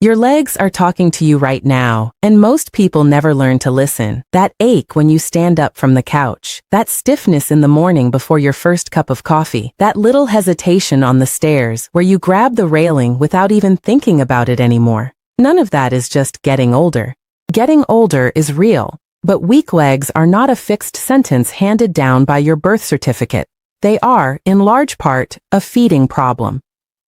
Your legs are talking to you right now, and most people never learn to listen. That ache when you stand up from the couch, that stiffness in the morning before your first cup of coffee, that little hesitation on the stairs where you grab the railing without even thinking about it anymore. None of that is just getting older. Getting older is real, but weak legs are not a fixed sentence handed down by your birth certificate. They are, in large part, a feeding problem.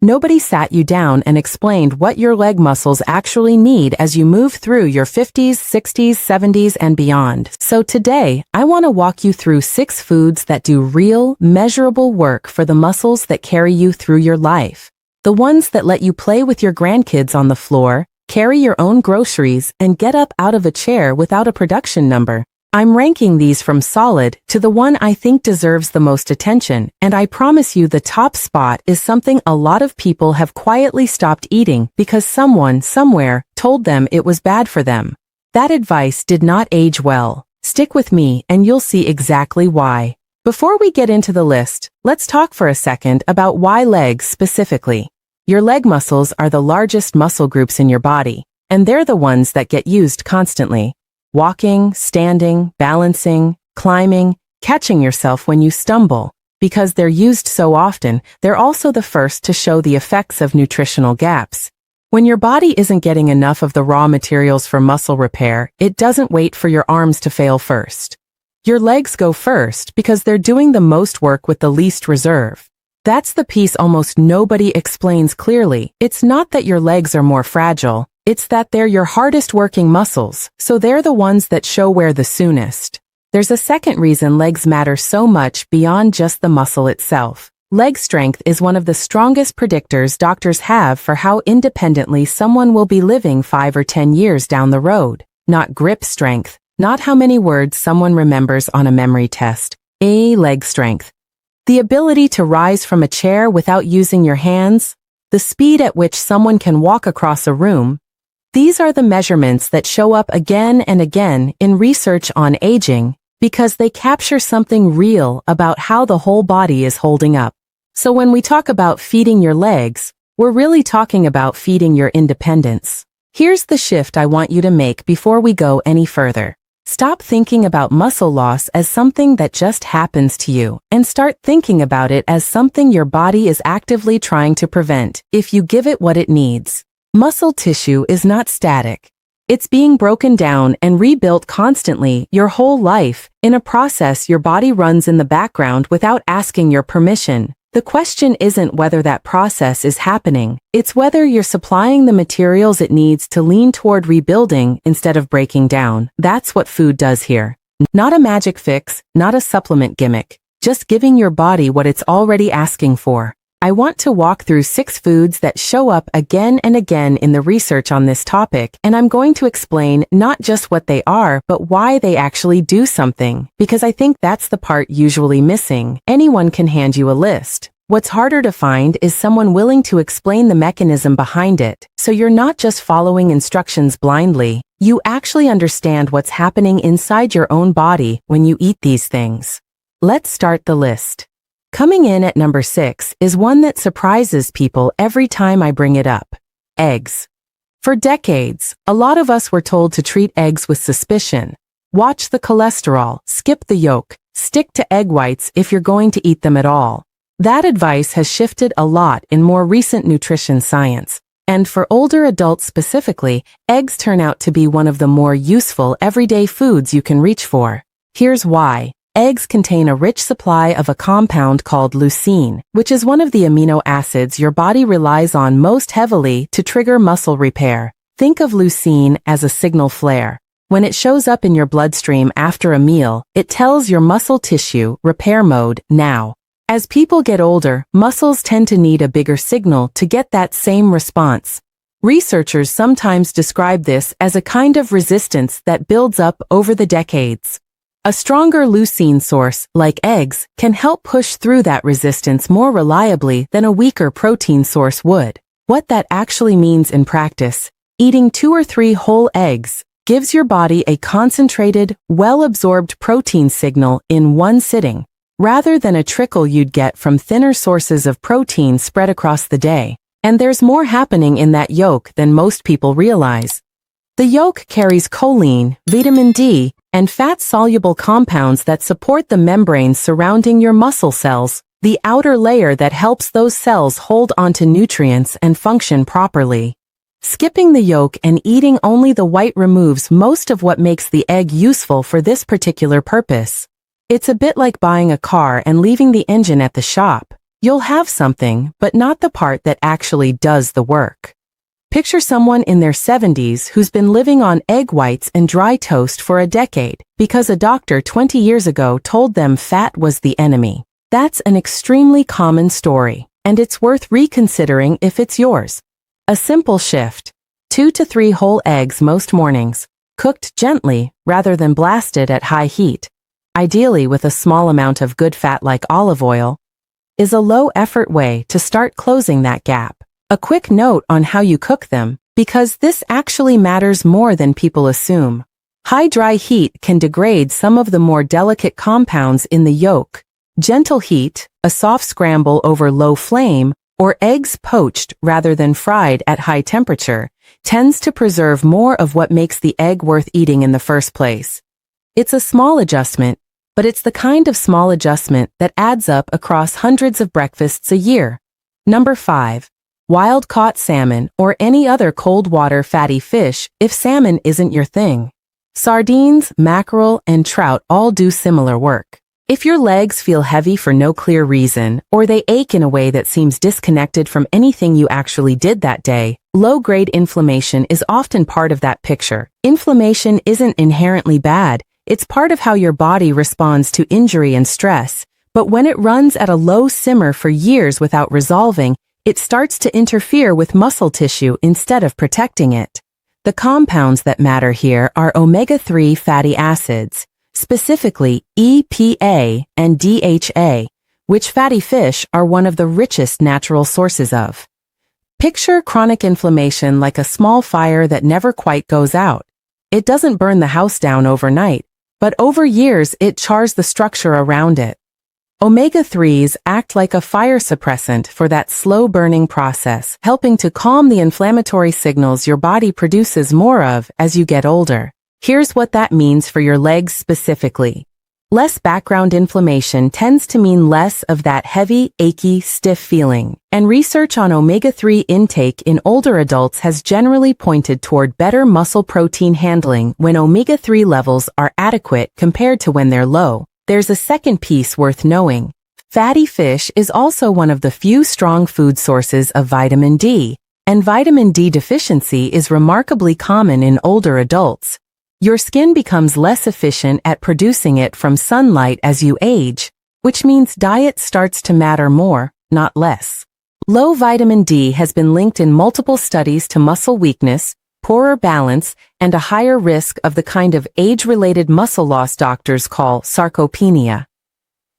Nobody sat you down and explained what your leg muscles actually need as you move through your 50s, 60s, 70s, and beyond. So today, I want to walk you through 6 foods that do real, measurable work for the muscles that carry you through your life. The ones that let you play with your grandkids on the floor, carry your own groceries, and get up out of a chair without a production number. I'm ranking these from solid to the one I think deserves the most attention, and I promise you the top spot is something a lot of people have quietly stopped eating because someone, somewhere, told them it was bad for them. That advice did not age well. Stick with me and you'll see exactly why. Before we get into the list, let's talk for a second about why legs specifically. Your leg muscles are the largest muscle groups in your body, and they're the ones that get used constantly. Walking, standing, balancing, climbing, catching yourself when you stumble. Because they're used so often, they're also the first to show the effects of nutritional gaps. When your body isn't getting enough of the raw materials for muscle repair, it doesn't wait for your arms to fail first. Your legs go first because they're doing the most work with the least reserve. That's the piece almost nobody explains clearly. It's not that your legs are more fragile. It's that they're your hardest working muscles, so they're the ones that show wear the soonest. There's a second reason legs matter so much beyond just the muscle itself. Leg strength is one of the strongest predictors doctors have for how independently someone will be living 5 or 10 years down the road. Not grip strength, not how many words someone remembers on a memory test. Leg strength. The ability to rise from a chair without using your hands, the speed at which someone can walk across a room. These are the measurements that show up again and again in research on aging because they capture something real about how the whole body is holding up. So when we talk about feeding your legs, we're really talking about feeding your independence. Here's the shift I want you to make before we go any further. Stop thinking about muscle loss as something that just happens to you and start thinking about it as something your body is actively trying to prevent if you give it what it needs. Muscle tissue is not static. It's being broken down and rebuilt constantly your whole life in a process your body runs in the background without asking your permission. The question isn't whether that process is happening, it's whether you're supplying the materials it needs to lean toward rebuilding instead of breaking down. That's what food does here. Not a magic fix, not a supplement gimmick, just giving your body what it's already asking for. I want to walk through 6 foods that show up again and again in the research on this topic, and I'm going to explain not just what they are, but why they actually do something, because I think that's the part usually missing. Anyone can hand you a list. What's harder to find is someone willing to explain the mechanism behind it, so you're not just following instructions blindly, you actually understand what's happening inside your own body when you eat these things. Let's start the list. Coming in at number 6 is one that surprises people every time I bring it up. Eggs. For decades, a lot of us were told to treat eggs with suspicion. Watch the cholesterol, skip the yolk, stick to egg whites if you're going to eat them at all. That advice has shifted a lot in more recent nutrition science. And for older adults specifically, eggs turn out to be one of the more useful everyday foods you can reach for. Here's why. Eggs contain a rich supply of a compound called leucine, which is one of the amino acids your body relies on most heavily to trigger muscle repair. Think of leucine as a signal flare. When it shows up in your bloodstream after a meal, it tells your muscle tissue, repair mode, now. As people get older, muscles tend to need a bigger signal to get that same response. Researchers sometimes describe this as a kind of resistance that builds up over the decades. A stronger leucine source, like eggs, can help push through that resistance more reliably than a weaker protein source would. What that actually means in practice, eating 2 or 3 whole eggs gives your body a concentrated, well-absorbed protein signal in one sitting, rather than a trickle you'd get from thinner sources of protein spread across the day. And there's more happening in that yolk than most people realize. The yolk carries choline, vitamin D, and fat-soluble compounds that support the membranes surrounding your muscle cells, the outer layer that helps those cells hold onto nutrients and function properly. Skipping the yolk and eating only the white removes most of what makes the egg useful for this particular purpose. It's a bit like buying a car and leaving the engine at the shop. You'll have something, but not the part that actually does the work. Picture someone in their 70s who's been living on egg whites and dry toast for a decade because a doctor 20 years ago told them fat was the enemy. That's an extremely common story, and it's worth reconsidering if it's yours. A simple shift: 2 to 3 whole eggs most mornings, cooked gently rather than blasted at high heat, ideally with a small amount of good fat like olive oil, is a low-effort way to start closing that gap. A quick note on how you cook them, because this actually matters more than people assume. High dry heat can degrade some of the more delicate compounds in the yolk. Gentle heat, a soft scramble over low flame, or eggs poached rather than fried at high temperature, tends to preserve more of what makes the egg worth eating in the first place. It's a small adjustment, but it's the kind of small adjustment that adds up across hundreds of breakfasts a year. Number 5. Wild-caught salmon or any other cold water fatty fish if salmon isn't your thing. Sardines, mackerel, and trout all do similar work. If your legs feel heavy for no clear reason, or they ache in a way that seems disconnected from anything you actually did that day, low-grade inflammation is often part of that picture. Inflammation isn't inherently bad. It's part of how your body responds to injury and stress, but when it runs at a low simmer for years without resolving, it starts to interfere with muscle tissue instead of protecting it. The compounds that matter here are omega-3 fatty acids, specifically EPA and DHA, which fatty fish are one of the richest natural sources of. Picture chronic inflammation like a small fire that never quite goes out. It doesn't burn the house down overnight, but over years it chars the structure around it. Omega-3s act like a fire suppressant for that slow-burning process, helping to calm the inflammatory signals your body produces more of as you get older. Here's what that means for your legs specifically. Less background inflammation tends to mean less of that heavy, achy, stiff feeling, and research on omega-3 intake in older adults has generally pointed toward better muscle protein handling when omega-3 levels are adequate compared to when they're low. There's a second piece worth knowing. Fatty fish is also one of the few strong food sources of vitamin D, and vitamin D deficiency is remarkably common in older adults. Your skin becomes less efficient at producing it from sunlight as you age, which means diet starts to matter more, not less. Low vitamin D has been linked in multiple studies to muscle weakness, poorer balance, and a higher risk of the kind of age-related muscle loss doctors call sarcopenia.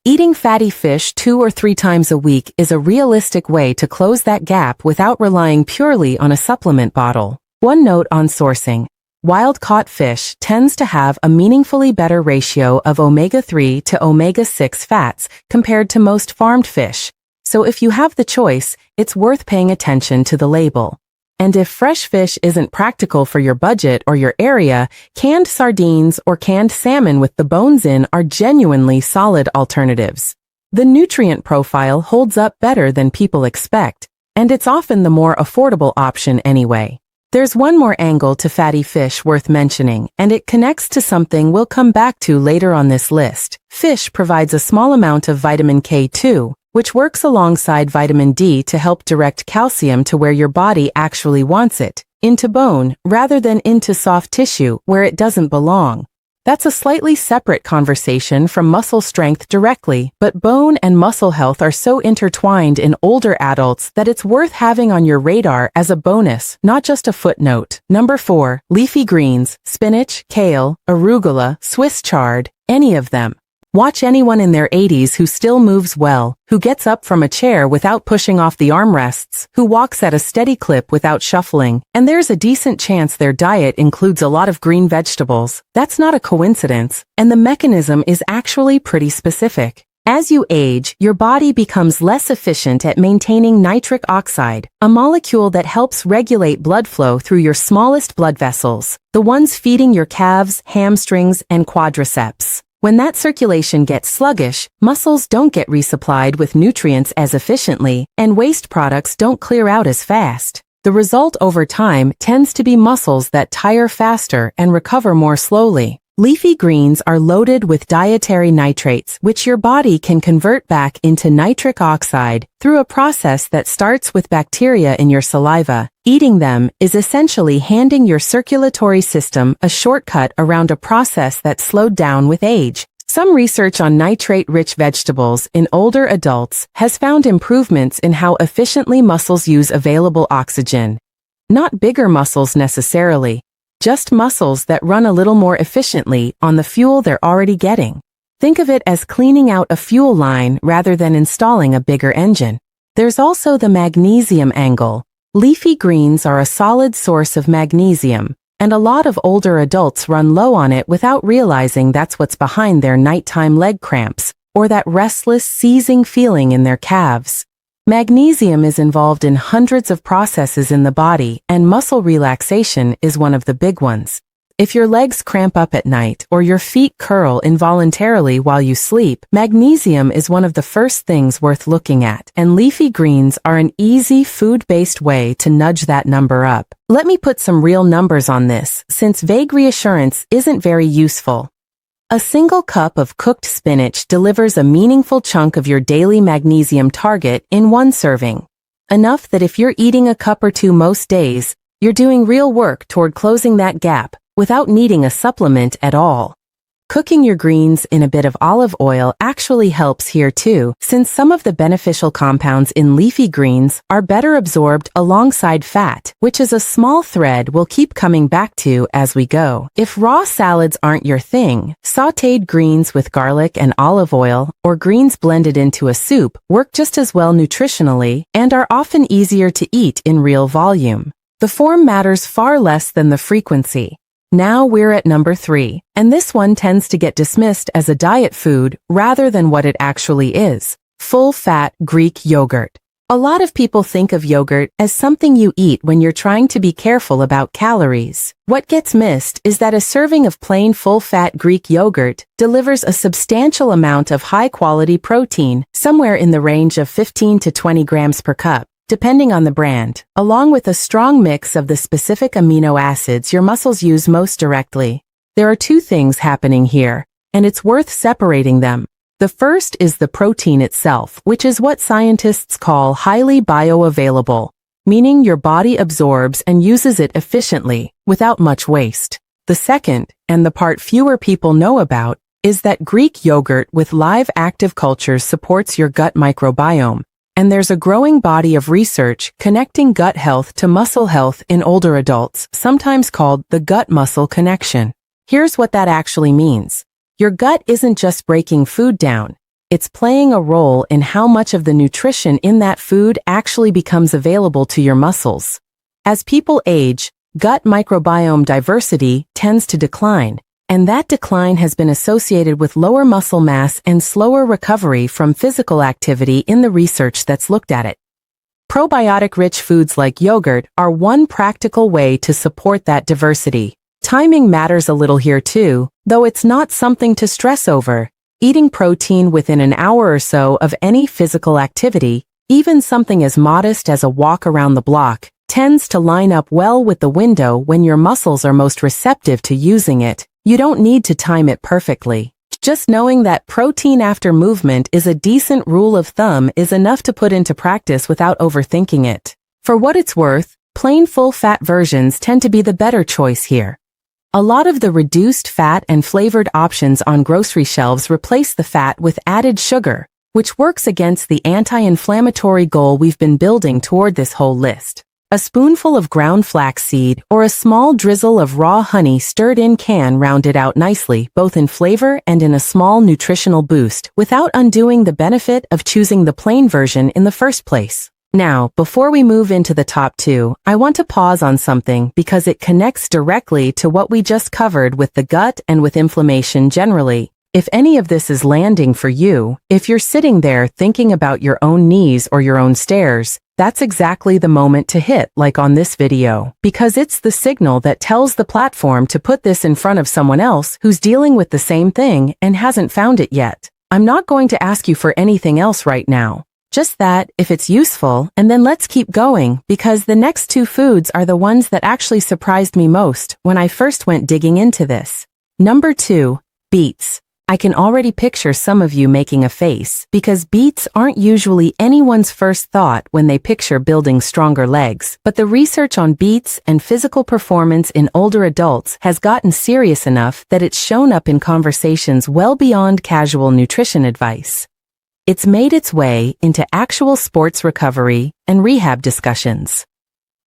Eating fatty fish 2 or 3 times a week is a realistic way to close that gap without relying purely on a supplement bottle. One note on sourcing. Wild-caught fish tends to have a meaningfully better ratio of omega-3 to omega-6 fats compared to most farmed fish, so if you have the choice, it's worth paying attention to the label. And if fresh fish isn't practical for your budget or your area, canned sardines or canned salmon with the bones in are genuinely solid alternatives. The nutrient profile holds up better than people expect, and it's often the more affordable option anyway. There's one more angle to fatty fish worth mentioning, and it connects to something we'll come back to later on this list. Fish provides a small amount of vitamin K2, which works alongside vitamin D to help direct calcium to where your body actually wants it, into bone rather than into soft tissue where it doesn't belong. That's a slightly separate conversation from muscle strength directly, but bone and muscle health are so intertwined in older adults that it's worth having on your radar as a bonus, not just a footnote. Number 4, leafy greens, spinach, kale, arugula, Swiss chard, any of them. Watch anyone in their 80s who still moves well, who gets up from a chair without pushing off the armrests, who walks at a steady clip without shuffling, and there's a decent chance their diet includes a lot of green vegetables. That's not a coincidence, and the mechanism is actually pretty specific. As you age, your body becomes less efficient at maintaining nitric oxide, a molecule that helps regulate blood flow through your smallest blood vessels, the ones feeding your calves, hamstrings, and quadriceps. When that circulation gets sluggish, muscles don't get resupplied with nutrients as efficiently, and waste products don't clear out as fast. The result over time tends to be muscles that tire faster and recover more slowly. Leafy greens are loaded with dietary nitrates, which your body can convert back into nitric oxide through a process that starts with bacteria in your saliva. Eating them is essentially handing your circulatory system a shortcut around a process that's slowed down with age. Some research on nitrate-rich vegetables in older adults has found improvements in how efficiently muscles use available oxygen. Not bigger muscles necessarily, just muscles that run a little more efficiently on the fuel they're already getting. Think of it as cleaning out a fuel line rather than installing a bigger engine. There's also the magnesium angle. Leafy greens are a solid source of magnesium, and a lot of older adults run low on it without realizing that's what's behind their nighttime leg cramps, or that restless, seizing feeling in their calves. Magnesium is involved in hundreds of processes in the body, and muscle relaxation is one of the big ones. If your legs cramp up at night or your feet curl involuntarily while you sleep, magnesium is one of the first things worth looking at, and leafy greens are an easy food-based way to nudge that number up. Let me put some real numbers on this, since vague reassurance isn't very useful. A single cup of cooked spinach delivers a meaningful chunk of your daily magnesium target in one serving. Enough that if you're eating a cup or two most days, you're doing real work toward closing that gap without needing a supplement at all. Cooking your greens in a bit of olive oil actually helps here too, since some of the beneficial compounds in leafy greens are better absorbed alongside fat, which is a small thread we'll keep coming back to as we go. If raw salads aren't your thing, sautéed greens with garlic and olive oil, or greens blended into a soup, work just as well nutritionally and are often easier to eat in real volume. The form matters far less than the frequency. Now we're at number 3, and this one tends to get dismissed as a diet food rather than what it actually is: full-fat Greek yogurt. A lot of people think of yogurt as something you eat when you're trying to be careful about calories. What gets missed is that a serving of plain full-fat Greek yogurt delivers a substantial amount of high-quality protein, somewhere in the range of 15 to 20 grams per cup, depending on the brand, along with a strong mix of the specific amino acids your muscles use most directly. There are two things happening here, and it's worth separating them. The first is the protein itself, which is what scientists call highly bioavailable, meaning your body absorbs and uses it efficiently, without much waste. The second, and the part fewer people know about, is that Greek yogurt with live active cultures supports your gut microbiome. And there's a growing body of research connecting gut health to muscle health in older adults, sometimes called the gut-muscle connection. Here's what that actually means. Your gut isn't just breaking food down. It's playing a role in how much of the nutrition in that food actually becomes available to your muscles. As people age, gut microbiome diversity tends to decline, and that decline has been associated with lower muscle mass and slower recovery from physical activity in the research that's looked at it. Probiotic-rich foods like yogurt are one practical way to support that diversity. Timing matters a little here too, though it's not something to stress over. Eating protein within an hour or so of any physical activity, even something as modest as a walk around the block, tends to line up well with the window when your muscles are most receptive to using it. You don't need to time it perfectly. Just knowing that protein after movement is a decent rule of thumb is enough to put into practice without overthinking it. For what it's worth, plain full-fat versions tend to be the better choice here. A lot of the reduced fat and flavored options on grocery shelves replace the fat with added sugar, which works against the anti-inflammatory goal we've been building toward this whole list. A spoonful of ground flaxseed or a small drizzle of raw honey stirred in can round it out nicely, both in flavor and in a small nutritional boost, without undoing the benefit of choosing the plain version in the first place. Now, before we move into the top 2, I want to pause on something because it connects directly to what we just covered with the gut and with inflammation generally. If any of this is landing for you, if you're sitting there thinking about your own knees or your own stairs, that's exactly the moment to hit like on this video, because it's the signal that tells the platform to put this in front of someone else who's dealing with the same thing and hasn't found it yet. I'm not going to ask you for anything else right now. Just that, if it's useful, and then let's keep going, because the next two foods are the ones that actually surprised me most when I first went digging into this. Number 2, beets. I can already picture some of you making a face, because beets aren't usually anyone's first thought when they picture building stronger legs, but the research on beets and physical performance in older adults has gotten serious enough that it's shown up in conversations well beyond casual nutrition advice. It's made its way into actual sports recovery and rehab discussions.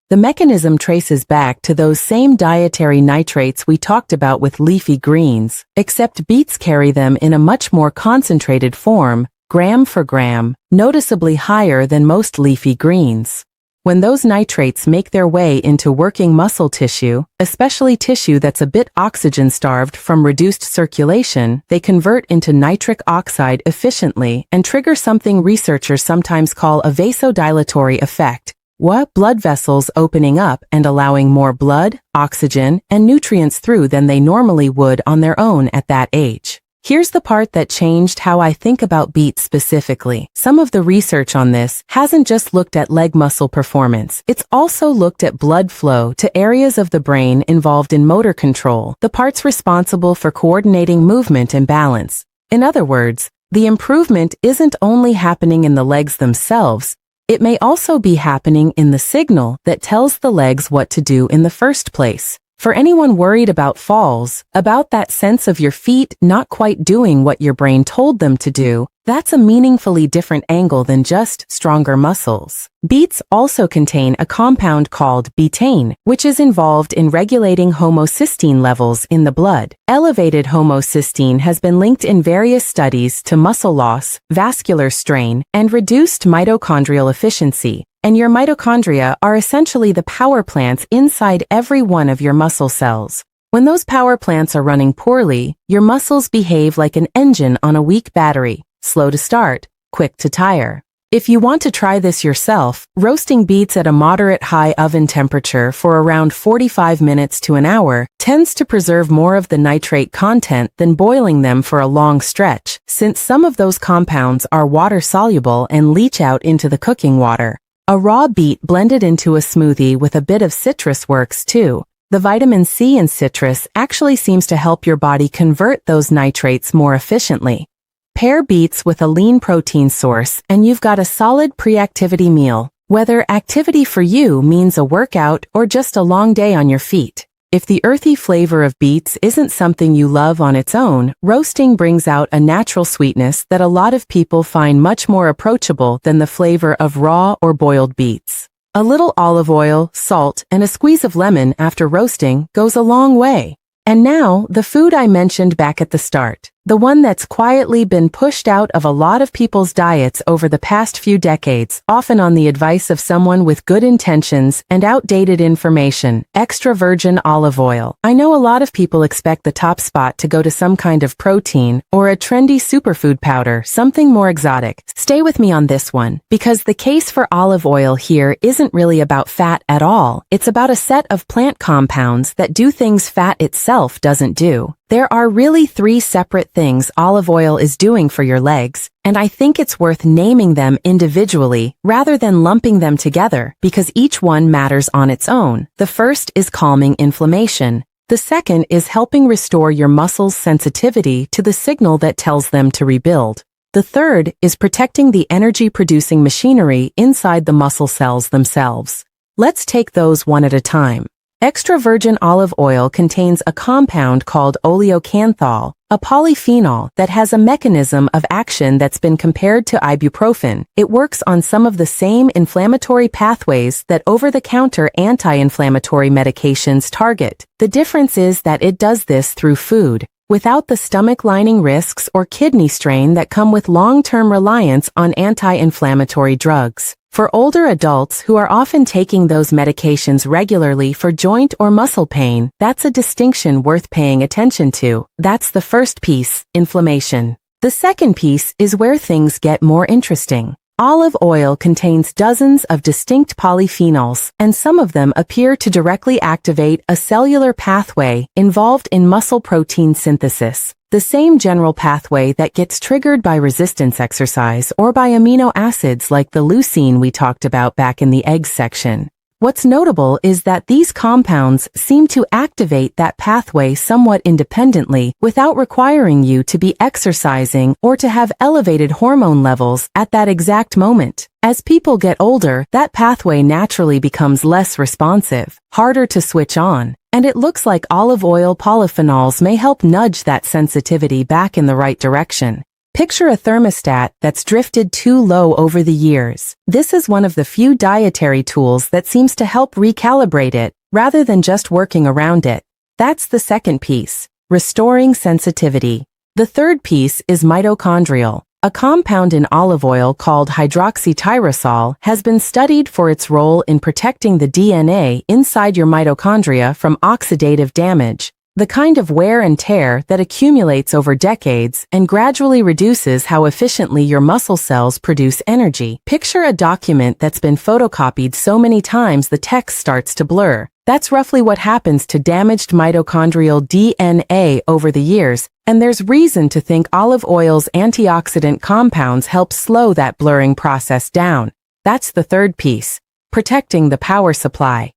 The mechanism traces back to those same dietary nitrates we talked about with leafy greens, except beets carry them in a much more concentrated form, gram for gram, noticeably higher than most leafy greens. When those nitrates make their way into working muscle tissue, especially tissue that's a bit oxygen-starved from reduced circulation, they convert into nitric oxide efficiently and trigger something researchers sometimes call a vasodilatory effect. Blood vessels opening up and allowing more blood, oxygen, and nutrients through than they normally would on their own at that age. Here's the part that changed how I think about beets specifically. Some of the research on this hasn't just looked at leg muscle performance, it's also looked at blood flow to areas of the brain involved in motor control, the parts responsible for coordinating movement and balance. In other words, the improvement isn't only happening in the legs themselves, it may also be happening in the signal that tells the legs what to do in the first place. For anyone worried about falls, about that sense of your feet not quite doing what your brain told them to do, that's a meaningfully different angle than just stronger muscles. Beets also contain a compound called betaine, which is involved in regulating homocysteine levels in the blood. Elevated homocysteine has been linked in various studies to muscle loss, vascular strain, and reduced mitochondrial efficiency. And your mitochondria are essentially the power plants inside every one of your muscle cells. When those power plants are running poorly, your muscles behave like an engine on a weak battery, slow to start, quick to tire. If you want to try this yourself, roasting beets at a moderate high oven temperature for around 45 minutes to an hour tends to preserve more of the nitrate content than boiling them for a long stretch, since some of those compounds are water-soluble and leach out into the cooking water. A raw beet blended into a smoothie with a bit of citrus works too. The vitamin C in citrus actually seems to help your body convert those nitrates more efficiently. Pair beets with a lean protein source and you've got a solid pre-activity meal, whether activity for you means a workout or just a long day on your feet. If the earthy flavor of beets isn't something you love on its own, roasting brings out a natural sweetness that a lot of people find much more approachable than the flavor of raw or boiled beets. A little olive oil, salt, and a squeeze of lemon after roasting goes a long way. And now, the food I mentioned back at the start, the one that's quietly been pushed out of a lot of people's diets over the past few decades, often on the advice of someone with good intentions and outdated information, extra virgin olive oil. I know a lot of people expect the top spot to go to some kind of protein or a trendy superfood powder, something more exotic. Stay with me on this one, because the case for olive oil here isn't really about fat at all. It's about a set of plant compounds that do things fat itself doesn't do. There are really 3 separate things olive oil is doing for your legs, and I think it's worth naming them individually rather than lumping them together because each one matters on its own. The first is calming inflammation. The second is helping restore your muscles' sensitivity to the signal that tells them to rebuild. The third is protecting the energy-producing machinery inside the muscle cells themselves. Let's take those one at a time. Extra virgin olive oil contains a compound called oleocanthal, a polyphenol that has a mechanism of action that's been compared to ibuprofen. It works on some of the same inflammatory pathways that over-the-counter anti-inflammatory medications target. The difference is that it does this through food. without the stomach lining risks or kidney strain that come with long-term reliance on anti-inflammatory drugs. For older adults who are often taking those medications regularly for joint or muscle pain, that's a distinction worth paying attention to. That's the first piece, inflammation. The second piece is where things get more interesting. Olive oil contains dozens of distinct polyphenols, and some of them appear to directly activate a cellular pathway involved in muscle protein synthesis. The same general pathway that gets triggered by resistance exercise or by amino acids like the leucine we talked about back in the eggs section. What's notable is that these compounds seem to activate that pathway somewhat independently without requiring you to be exercising or to have elevated hormone levels at that exact moment. As people get older, that pathway naturally becomes less responsive, harder to switch on, and it looks like olive oil polyphenols may help nudge that sensitivity back in the right direction. Picture a thermostat that's drifted too low over the years. This is one of the few dietary tools that seems to help recalibrate it, rather than just working around it. That's the second piece, restoring sensitivity. The third piece is mitochondrial. A compound in olive oil called hydroxytyrosol has been studied for its role in protecting the DNA inside your mitochondria from oxidative damage, the kind of wear and tear that accumulates over decades and gradually reduces how efficiently your muscle cells produce energy. Picture a document that's been photocopied so many times the text starts to blur. That's roughly what happens to damaged mitochondrial DNA over the years, and there's reason to think olive oil's antioxidant compounds help slow that blurring process down. That's the third piece, protecting the power supply.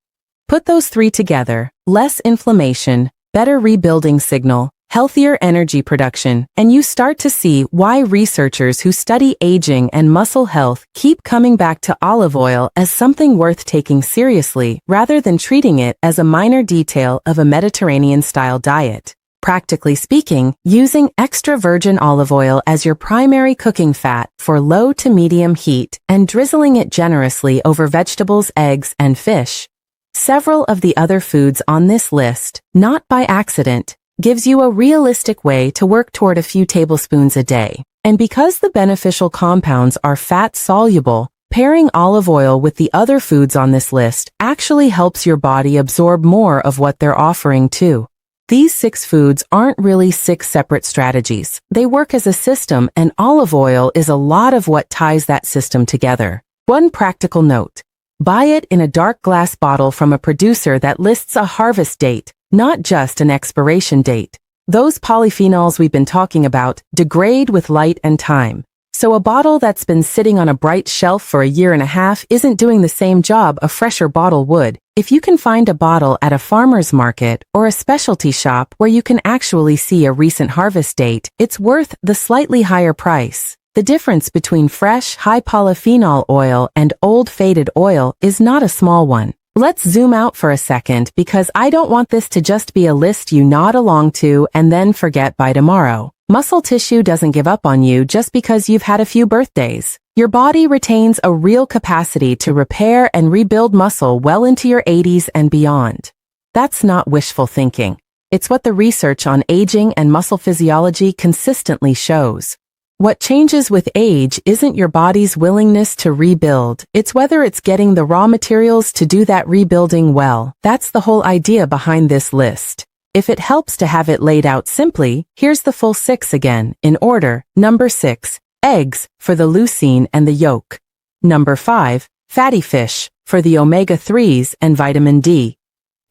Put those three together, less inflammation, better rebuilding signal, healthier energy production, and you start to see why researchers who study aging and muscle health keep coming back to olive oil as something worth taking seriously rather than treating it as a minor detail of a Mediterranean-style diet. Practically speaking, using extra virgin olive oil as your primary cooking fat for low to medium heat and drizzling it generously over vegetables, eggs, and fish. Several of the other foods on this list, not by accident, gives you a realistic way to work toward a few tablespoons a day. And because the beneficial compounds are fat-soluble, pairing olive oil with the other foods on this list actually helps your body absorb more of what they're offering too. These 6 foods aren't really 6 separate strategies. They work as a system, and olive oil is a lot of what ties that system together. One practical note. Buy it in a dark glass bottle from a producer that lists a harvest date, not just an expiration date. Those polyphenols we've been talking about degrade with light and time. So a bottle that's been sitting on a bright shelf for a year and a half isn't doing the same job a fresher bottle would. If you can find a bottle at a farmer's market or a specialty shop where you can actually see a recent harvest date, it's worth the slightly higher price. The difference between fresh, high polyphenol oil and old faded oil is not a small one. Let's zoom out for a second because I don't want this to just be a list you nod along to and then forget by tomorrow. Muscle tissue doesn't give up on you just because you've had a few birthdays. Your body retains a real capacity to repair and rebuild muscle well into your 80s and beyond. That's not wishful thinking. It's what the research on aging and muscle physiology consistently shows. What changes with age isn't your body's willingness to rebuild, it's whether it's getting the raw materials to do that rebuilding well. That's the whole idea behind this list. If it helps to have it laid out simply, here's the full 6 again, in order. Number 6, eggs, for the leucine and the yolk. Number 5, fatty fish, for the omega-3s and vitamin D.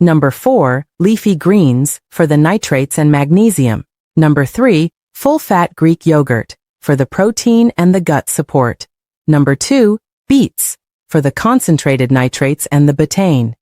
Number 4, leafy greens, for the nitrates and magnesium. Number 3, full-fat Greek yogurt, for the protein and the gut support. Number 2, beets, for the concentrated nitrates and the betaine.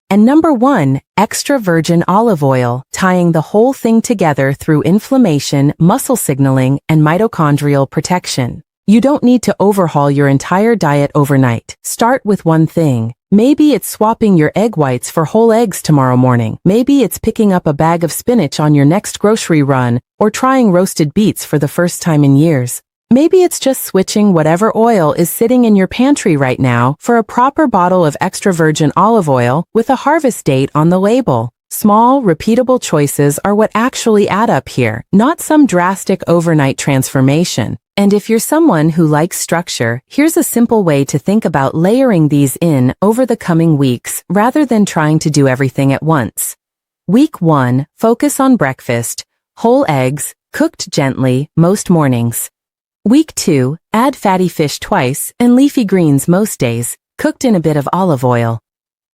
And number 1, extra virgin olive oil, tying the whole thing together through inflammation, muscle signaling, and mitochondrial protection. You don't need to overhaul your entire diet overnight. Start with one thing. Maybe it's swapping your egg whites for whole eggs tomorrow morning. Maybe it's picking up a bag of spinach on your next grocery run, or trying roasted beets for the first time in years. Maybe it's just switching whatever oil is sitting in your pantry right now for a proper bottle of extra virgin olive oil with a harvest date on the label. Small, repeatable choices are what actually add up here, not some drastic overnight transformation. And if you're someone who likes structure, here's a simple way to think about layering these in over the coming weeks rather than trying to do everything at once. Week 1, focus on breakfast, whole eggs, cooked gently, most mornings. Week 2, add fatty fish twice and leafy greens most days, cooked in a bit of olive oil.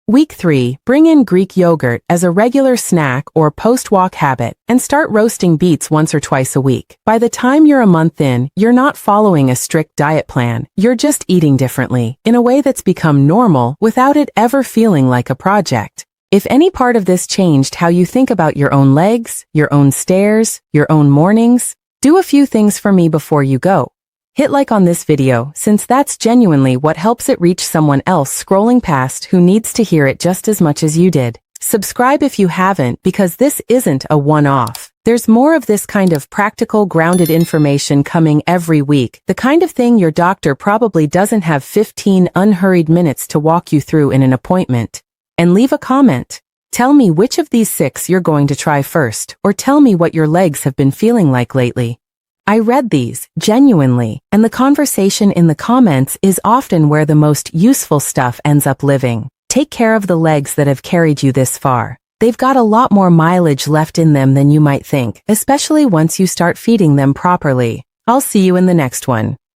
Week 3, bring in Greek yogurt as a regular snack or post-walk habit and start roasting beets once or twice a week. By the time you're a month in, you're not following a strict diet plan. You're just eating differently, in a way that's become normal without it ever feeling like a project. If any part of this changed how you think about your own legs, your own stairs, your own mornings, do a few things for me before you go. Hit like on this video, since that's genuinely what helps it reach someone else scrolling past who needs to hear it just as much as you did. Subscribe if you haven't, because this isn't a one-off. There's more of this kind of practical, grounded information coming every week, the kind of thing your doctor probably doesn't have 15 unhurried minutes to walk you through in an appointment. And leave a comment. Tell me which of these 6 you're going to try first, or tell me what your legs have been feeling like lately. I read these, genuinely, and the conversation in the comments is often where the most useful stuff ends up living. Take care of the legs that have carried you this far. They've got a lot more mileage left in them than you might think, especially once you start feeding them properly. I'll see you in the next one.